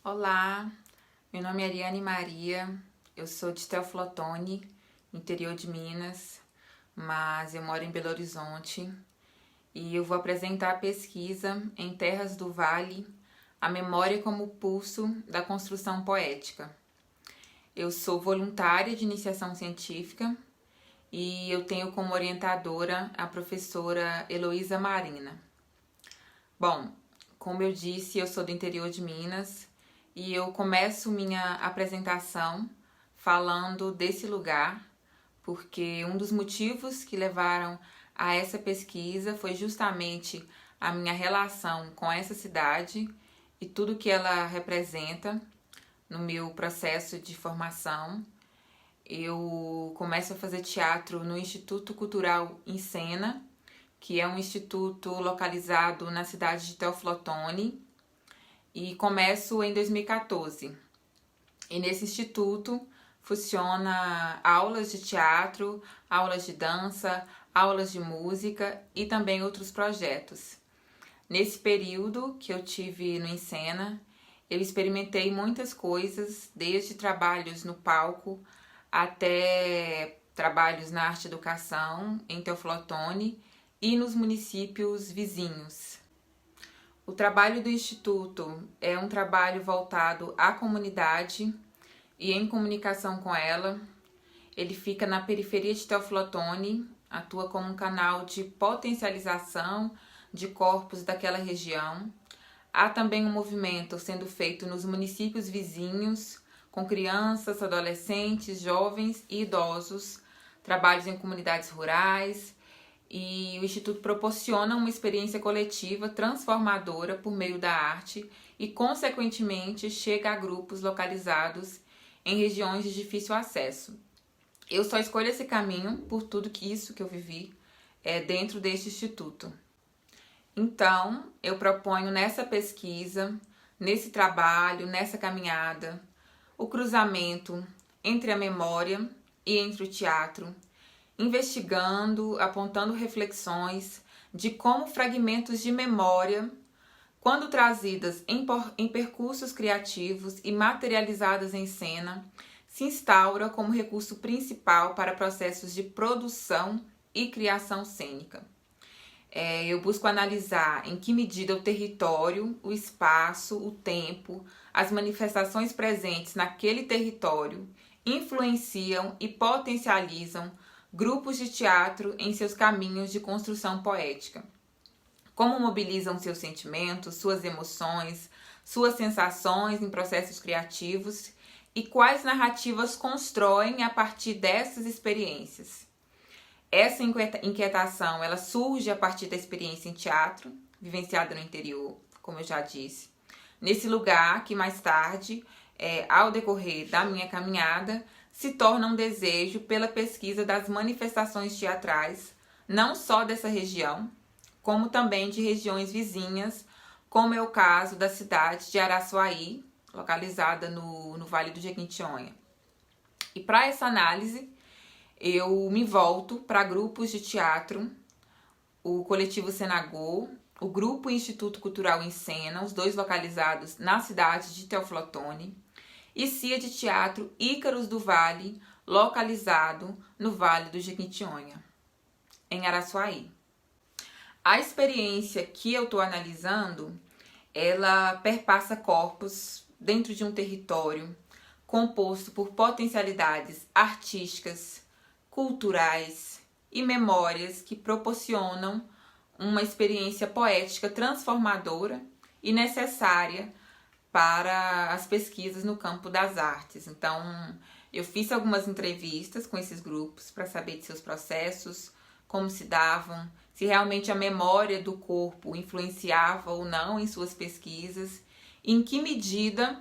Olá, meu nome é Ariane Maria, eu sou de Teoflotone, interior de Minas, mas eu moro em Belo Horizonte e eu vou apresentar a pesquisa Em Terras do Vale, a memória como pulso da construção poética. Eu sou voluntária de iniciação científica e eu tenho como orientadora a professora Heloísa Marina. Bom, como eu disse, eu sou do interior de Minas e eu começo minha apresentação falando desse lugar, porque um dos motivos que levaram a essa pesquisa foi justamente a minha relação com essa cidade e tudo que ela representa no meu processo de formação. Eu começo a fazer teatro no Instituto Cultural em Cena, que é um instituto localizado na cidade de Teoflotone, e começo em 2014. E nesse instituto funciona aulas de teatro, aulas de dança, aulas de música e também outros projetos. Nesse período que eu tive no Encena, eu experimentei muitas coisas, desde trabalhos no palco até trabalhos na arte e educação em Teoflotone e nos municípios vizinhos. O trabalho do Instituto é um trabalho voltado à comunidade e em comunicação com ela. Ele fica na periferia de Teoflotone, atua como um canal de potencialização de corpos daquela região. Há também um movimento sendo feito nos municípios vizinhos, com crianças, adolescentes, jovens e idosos, trabalhos em comunidades rurais, e o Instituto proporciona uma experiência coletiva transformadora por meio da arte e, consequentemente, chega a grupos localizados em regiões de difícil acesso. Eu só escolho esse caminho por tudo isso que eu vivi dentro deste instituto. Então, eu proponho nessa pesquisa, nesse trabalho, nessa caminhada, o cruzamento entre a memória e entre o teatro, investigando, apontando reflexões de como fragmentos de memória, quando trazidas em percursos criativos e materializadas em cena, se instaura como recurso principal para processos de produção e criação cênica. Eu busco analisar em que medida o território, o espaço, o tempo, as manifestações presentes naquele território influenciam e potencializam grupos de teatro em seus caminhos de construção poética. Como mobilizam seus sentimentos, suas emoções, suas sensações em processos criativos e quais narrativas constroem a partir dessas experiências. Essa inquietação ela surge a partir da experiência em teatro, vivenciada no interior, como eu já disse. Nesse lugar que mais tarde, ao decorrer da minha caminhada, se torna um desejo pela pesquisa das manifestações teatrais, não só dessa região, como também de regiões vizinhas, como é o caso da cidade de Araçuaí, localizada no Vale do Jequitinhonha. E para essa análise, eu me volto para grupos de teatro, o Coletivo Senagô, o Grupo Instituto Cultural em Cena, os dois localizados na cidade de Teoflotone, e CIA de Teatro Ícaros do Vale, localizado no Vale do Jequitinhonha, em Araçuaí. A experiência que eu estou analisando, ela perpassa corpos dentro de um território composto por potencialidades artísticas, culturais e memórias que proporcionam uma experiência poética transformadora e necessária para as pesquisas no campo das artes. Então, eu fiz algumas entrevistas com esses grupos para saber de seus processos, como se davam, se realmente a memória do corpo influenciava ou não em suas pesquisas, em que medida,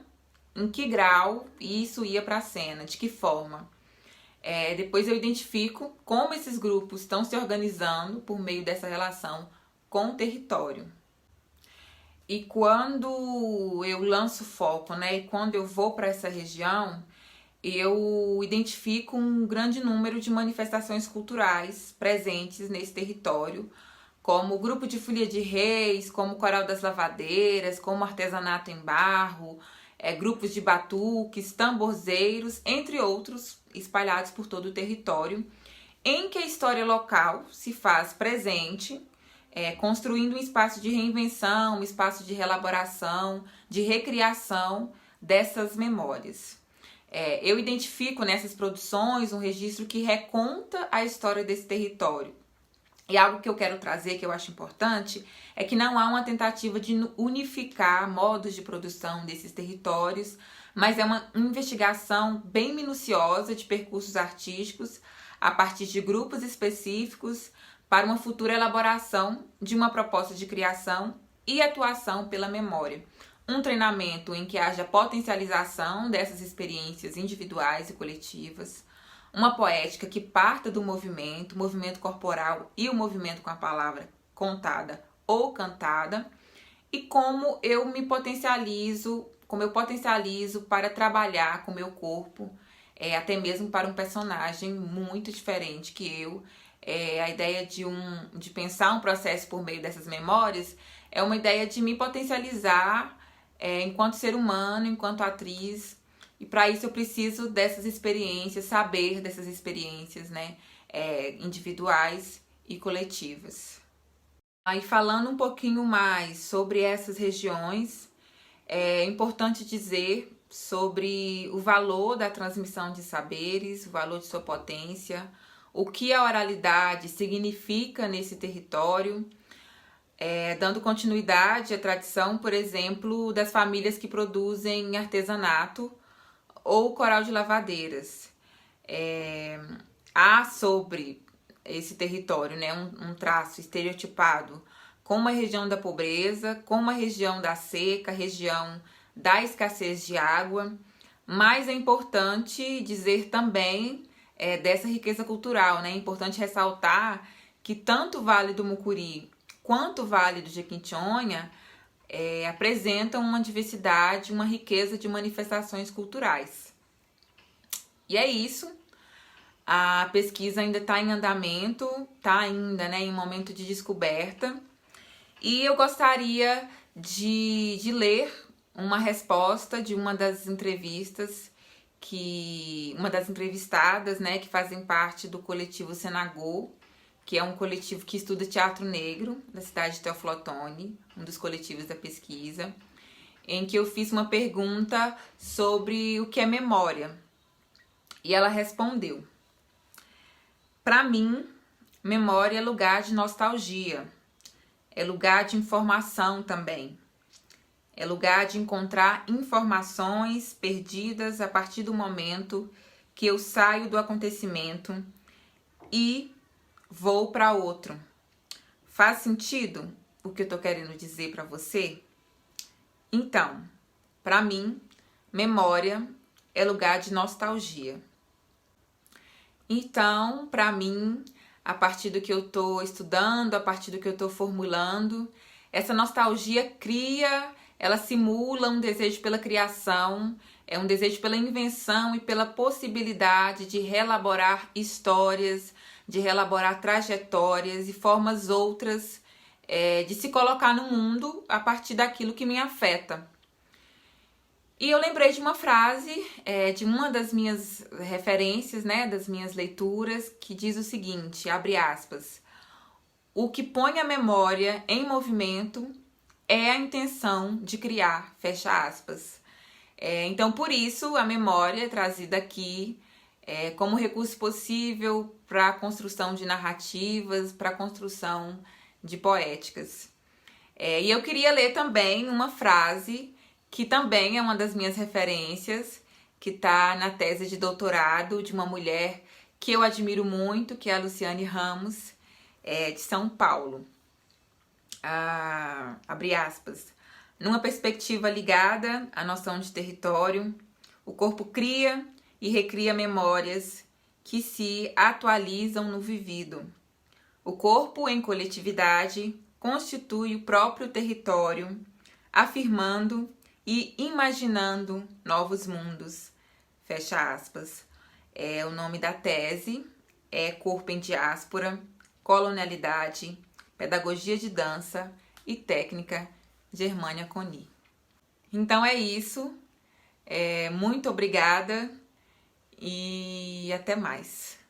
em que grau isso ia para a cena, de que forma. Depois eu identifico como esses grupos estão se organizando por meio dessa relação com o território. E quando eu lanço foco, e quando eu vou para essa região, eu identifico um grande número de manifestações culturais presentes nesse território, como o Grupo de Folia de Reis, como o Coral das Lavadeiras, como o artesanato em barro, grupos de batuques, tamborzeiros, entre outros, espalhados por todo o território, em que a história local se faz presente, construindo um espaço de reinvenção, um espaço de reelaboração, de recriação dessas memórias. Eu identifico nessas produções um registro que reconta a história desse território. E algo que eu quero trazer, que eu acho importante, é que não há uma tentativa de unificar modos de produção desses territórios, mas é uma investigação bem minuciosa de percursos artísticos a partir de grupos específicos para uma futura elaboração de uma proposta de criação e atuação pela memória. Um treinamento em que haja potencialização dessas experiências individuais e coletivas, uma poética que parta do movimento corporal e o movimento com a palavra contada ou cantada, e como eu potencializo para trabalhar com o meu corpo, até mesmo para um personagem muito diferente que eu. A ideia de pensar um processo por meio dessas memórias é uma ideia de me potencializar enquanto ser humano, enquanto atriz. E para isso eu preciso dessas experiências, saber dessas experiências, né, individuais e coletivas. Aí falando um pouquinho mais sobre essas regiões, é importante dizer sobre o valor da transmissão de saberes, o valor de sua potência, o que a oralidade significa nesse território, dando continuidade à tradição, por exemplo, das famílias que produzem artesanato, ou coral de lavadeiras. Há sobre esse território, né, um traço estereotipado como a região da pobreza, como a região da seca, região da escassez de água, mas é importante dizer também dessa riqueza cultural, né? É importante ressaltar que tanto o Vale do Mucuri quanto o Vale do Jequitinhonha apresentam uma diversidade, uma riqueza de manifestações culturais. E é isso. A pesquisa ainda está em andamento, está ainda, né, em momento de descoberta. E eu gostaria de ler uma resposta de uma das entrevistadas, né, que fazem parte do coletivo Senagô, que é um coletivo que estuda teatro negro da cidade de Teófilo Otoni, um dos coletivos da pesquisa, em que eu fiz uma pergunta sobre o que é memória. E ela respondeu: para mim, memória é lugar de nostalgia, é lugar de informação também, é lugar de encontrar informações perdidas a partir do momento que eu saio do acontecimento e vou para outro. Faz sentido o que eu tô querendo dizer para você? Então, para mim, memória é lugar de nostalgia. Então, para mim, a partir do que eu tô estudando, a partir do que eu tô formulando, essa nostalgia ela simula um desejo pela criação, um desejo pela invenção e pela possibilidade de reelaborar histórias, de reelaborar trajetórias e formas outras de se colocar no mundo a partir daquilo que me afeta. E eu lembrei de uma frase de uma das minhas referências, né, das minhas leituras, que diz o seguinte, abre aspas: o que põe a memória em movimento é a intenção de criar, fecha aspas. Então, por isso, a memória é trazida aqui como recurso possível para a construção de narrativas, para a construção de poéticas. E eu queria ler também uma frase que também é uma das minhas referências, que está na tese de doutorado de uma mulher que eu admiro muito, que é a Luciane Ramos, de São Paulo. Abre aspas. Numa perspectiva ligada à noção de território, o corpo cria e recria memórias que se atualizam no vivido. O corpo, em coletividade, constitui o próprio território, afirmando e imaginando novos mundos. Fecha aspas. O nome da tese é Corpo em Diáspora, Colonialidade, Pedagogia de Dança e Técnica, Germânia Coni. Então é isso. Muito obrigada e até mais.